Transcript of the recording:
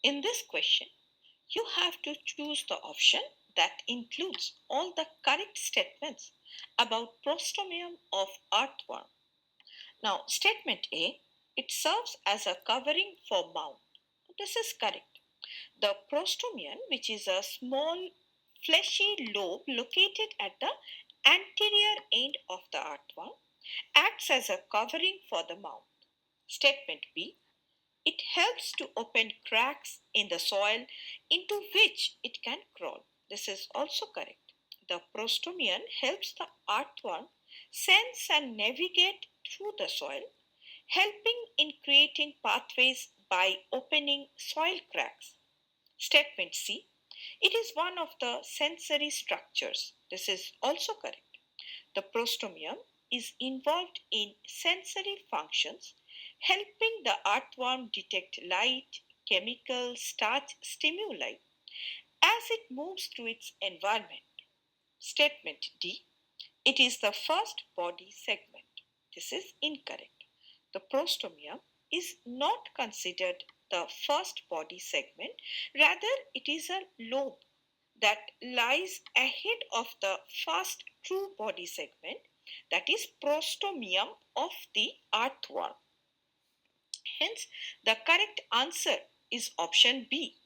In this question, you have to choose the option that includes all the correct statements about prostomium of earthworm. Now, statement A, it serves as a covering for mound. This is correct. The prostomium, which is a small fleshy lobe located at the anterior end of the earthworm, acts as a covering for the mound. Statement B, it helps to open cracks in the soil into which it can crawl. This is also correct. The prostomium helps the earthworm sense and navigate through the soil, helping in creating pathways by opening soil cracks. Statement C, it is one of the sensory structures. This is also correct. The prostomium is involved in sensory functions, helping the earthworm detect light, chemicals, starch, stimuli as it moves through its environment. Statement D, it is the first body segment. This is incorrect. The prostomium is not considered the first body segment, rather, it is a lobe that lies ahead of the first true body segment, that is prostomium of the earthworm. Hence, the correct answer is option B.